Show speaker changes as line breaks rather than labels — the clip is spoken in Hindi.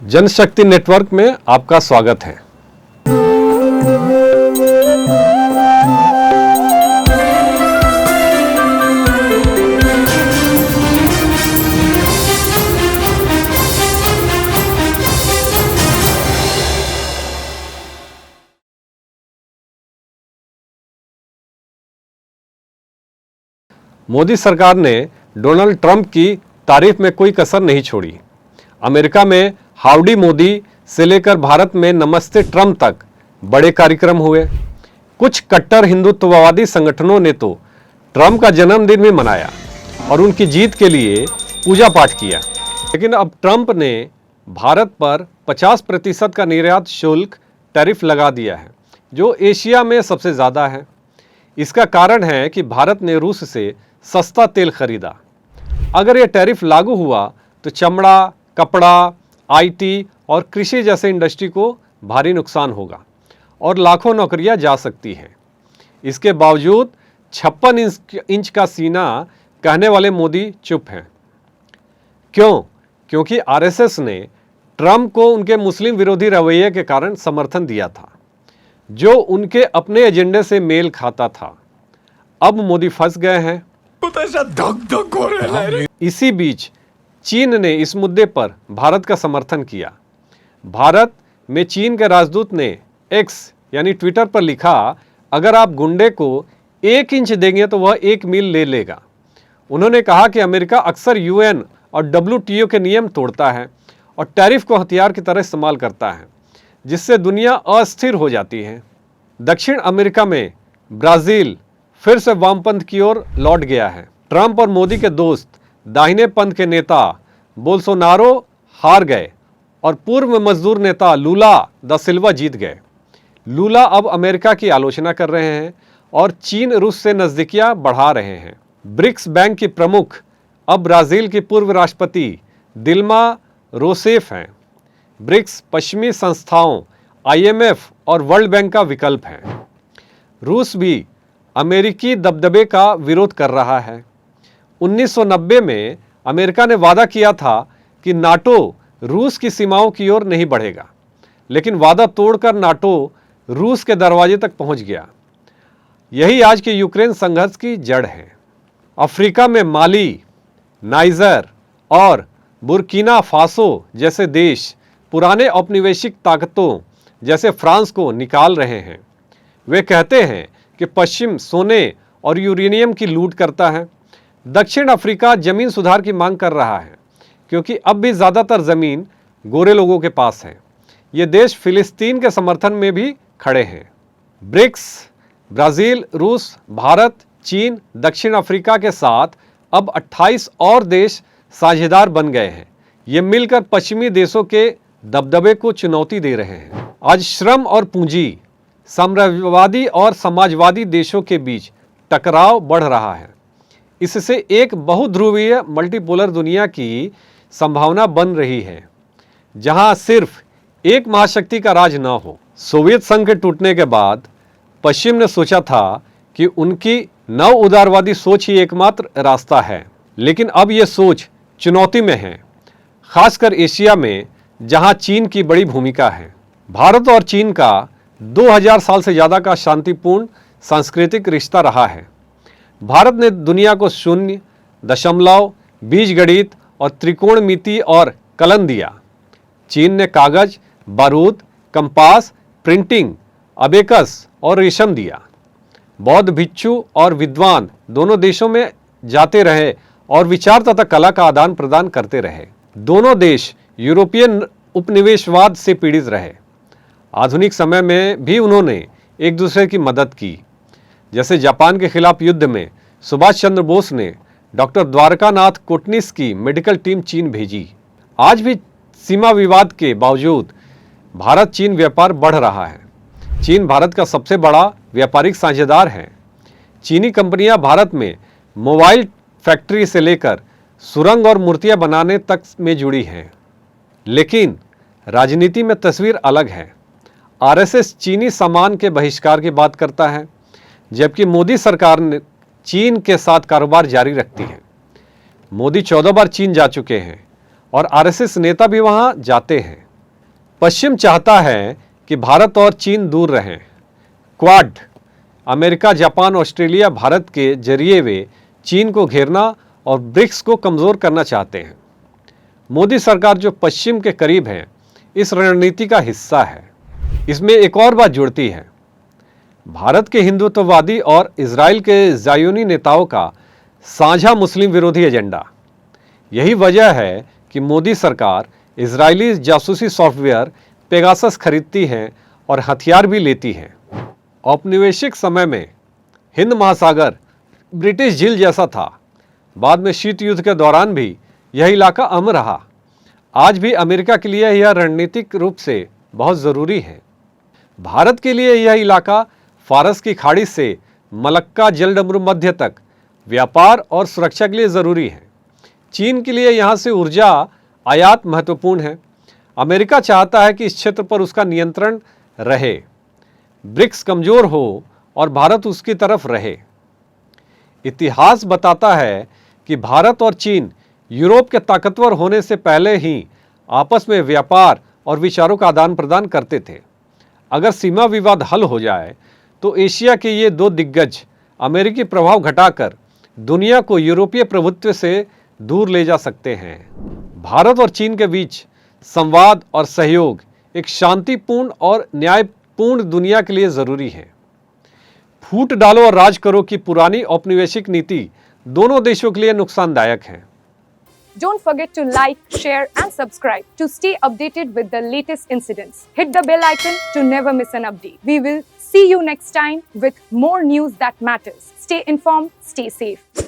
जनशक्ति नेटवर्क में आपका स्वागत है। मोदी सरकार ने डोनाल्ड ट्रंप की तारीफ में कोई कसर नहीं छोड़ी। अमेरिका में हाउडी मोदी से लेकर भारत में नमस्ते ट्रंप तक बड़े कार्यक्रम हुए। कुछ कट्टर हिंदुत्ववादी संगठनों ने तो ट्रंप का जन्मदिन भी मनाया और उनकी जीत के लिए पूजा पाठ किया। लेकिन अब ट्रंप ने भारत पर 50% का निर्यात शुल्क टैरिफ लगा दिया है, जो एशिया में सबसे ज़्यादा है। इसका कारण है कि भारत ने रूस से सस्ता तेल खरीदा। अगर यह टैरिफ लागू हुआ तो चमड़ा, कपड़ा, आईटी और कृषि जैसे इंडस्ट्री को भारी नुकसान होगा और लाखों नौकरियां जा सकती हैं। इसके बावजूद 56 इंच का सीना कहने वाले मोदी चुप हैं। क्यों? क्योंकि आरएसएस ने ट्रंप को उनके मुस्लिम विरोधी रवैये के कारण समर्थन दिया था, जो उनके अपने एजेंडे से मेल खाता था। अब मोदी फंस गए हैं। इसी बीच चीन ने इस मुद्दे पर भारत का समर्थन किया। भारत में चीन के राजदूत ने एक्स यानी ट्विटर पर लिखा, अगर आप गुंडे को 1 इंच देंगे तो वह 1 मील ले लेगा। उन्होंने कहा कि अमेरिका अक्सर यूएन और WTO के नियम तोड़ता है और टैरिफ को हथियार की तरह इस्तेमाल करता है, जिससे दुनिया अस्थिर हो जाती है। दक्षिण अमेरिका में ब्राज़ील फिर से वामपंथ की ओर लौट गया है। ट्रंप और मोदी के दोस्त दाहिने पंथ के नेता बोल्सोनारो हार गए और पूर्व मजदूर नेता लूला दा सिल्वा जीत गए। लूला अब अमेरिका की आलोचना कर रहे हैं और चीन रूस से नज़दीकियां बढ़ा रहे हैं। ब्रिक्स बैंक की प्रमुख अब ब्राज़ील की पूर्व राष्ट्रपति दिल्मा रोसेफ हैं। ब्रिक्स पश्चिमी संस्थाओं IMF और वर्ल्ड बैंक का विकल्प है। रूस भी अमेरिकी दबदबे का विरोध कर रहा है। 1990 में अमेरिका ने वादा किया था कि नाटो रूस की सीमाओं की ओर नहीं बढ़ेगा, लेकिन वादा तोड़कर नाटो रूस के दरवाजे तक पहुंच गया। यही आज के यूक्रेन संघर्ष की जड़ है। अफ्रीका में माली, नाइजर और बुर्किना फासो जैसे देश पुराने औपनिवेशिक ताकतों जैसे फ्रांस को निकाल रहे हैं। वे कहते हैं कि पश्चिम सोने और यूरेनियम की लूट करता है। दक्षिण अफ्रीका जमीन सुधार की मांग कर रहा है, क्योंकि अब भी ज़्यादातर ज़मीन गोरे लोगों के पास है। ये देश फिलिस्तीन के समर्थन में भी खड़े हैं। ब्रिक्स, ब्राज़ील, रूस, भारत, चीन, दक्षिण अफ्रीका के साथ अब 28 और देश साझेदार बन गए हैं। ये मिलकर पश्चिमी देशों के दबदबे को चुनौती दे रहे हैं। आज श्रम और पूंजी, साम्राज्यवादी और समाजवादी देशों के बीच टकराव बढ़ रहा है। इससे एक बहुध्रुवीय मल्टीपोलर दुनिया की संभावना बन रही है, जहां सिर्फ एक महाशक्ति का राज न हो। सोवियत संघ के टूटने के बाद पश्चिम ने सोचा था कि उनकी नव उदारवादी सोच ही एकमात्र रास्ता है, लेकिन अब यह सोच चुनौती में है, खासकर एशिया में, जहां चीन की बड़ी भूमिका है। भारत और चीन का 2000 साल से ज़्यादा का शांतिपूर्ण सांस्कृतिक रिश्ता रहा है। भारत ने दुनिया को शून्य, दशमलव, बीजगणित और त्रिकोणमिति और कलन दिया। चीन ने कागज, बारूद, कंपास, प्रिंटिंग, अबेकस और रेशम दिया। बौद्ध भिक्षु और विद्वान दोनों देशों में जाते रहे और विचार तथा कला का आदान प्रदान करते रहे। दोनों देश यूरोपियन उपनिवेशवाद से पीड़ित रहे। आधुनिक समय में भी उन्होंने एक दूसरे की मदद की। जैसे जापान के खिलाफ युद्ध में सुभाष चंद्र बोस ने डॉक्टर द्वारकानाथ कोटनिस की मेडिकल टीम चीन भेजी। आज भी सीमा विवाद के बावजूद भारत चीन व्यापार बढ़ रहा है। चीन भारत का सबसे बड़ा व्यापारिक साझेदार है। चीनी कंपनियां भारत में मोबाइल फैक्ट्री से लेकर सुरंग और मूर्तियां बनाने तक में जुड़ी हैं। लेकिन राजनीति में तस्वीर अलग है। आरएसएस चीनी सामान के बहिष्कार की बात करता है, जबकि मोदी सरकार ने चीन के साथ कारोबार जारी रखती है। मोदी 14 बार चीन जा चुके हैं और आरएसएस नेता भी वहां जाते हैं। पश्चिम चाहता है कि भारत और चीन दूर रहें। Quad, America, Japan, Australia, Bharat के जरिए वे चीन को घेरना और ब्रिक्स को कमज़ोर करना चाहते हैं। मोदी सरकार जो पश्चिम के करीब है, इस रणनीति का हिस्सा है। इसमें एक और बात जुड़ती है, भारत के हिंदुत्ववादी और इजराइल के ज़ायोनी नेताओं का साझा मुस्लिम विरोधी एजेंडा। यही वजह है कि मोदी सरकार इजरायली जासूसी सॉफ्टवेयर पेगासस खरीदती है और हथियार भी लेती है। औपनिवेशिक समय में हिंद महासागर ब्रिटिश झील जैसा था। बाद में शीत युद्ध के दौरान भी यह इलाका अमर रहा। आज भी अमेरिका के लिए यह रणनीतिक रूप से बहुत ज़रूरी है। भारत के लिए यह इलाका फारस की खाड़ी से मलक्का जलडमरू मध्य तक व्यापार और सुरक्षा के लिए ज़रूरी है। चीन के लिए यहाँ से ऊर्जा आयात महत्वपूर्ण है। अमेरिका चाहता है कि इस क्षेत्र पर उसका नियंत्रण रहे, ब्रिक्स कमज़ोर हो और भारत उसकी तरफ रहे। इतिहास बताता है कि भारत और चीन यूरोप के ताकतवर होने से पहले ही आपस में व्यापार और विचारों का आदान प्रदान करते थे। अगर सीमा विवाद हल हो जाए तो एशिया के ये दो दिग्गज अमेरिकी प्रभाव घटाकर दुनिया को यूरोपीय प्रभुत्व से दूर ले जा सकते हैं। भारत और चीन के बीच संवाद और सहयोग एक शांतिपूर्ण और न्यायपूर्ण दुनिया के लिए ज़रूरी है। फूट डालो और राज करो की पुरानी औपनिवेशिक नीति दोनों देशों के लिए नुकसानदायक है।
Don't forget to like, share and subscribe to stay updated with the latest incidents. Hit the bell icon to never miss an update. We will see you next time with more news that matters. Stay informed, stay safe.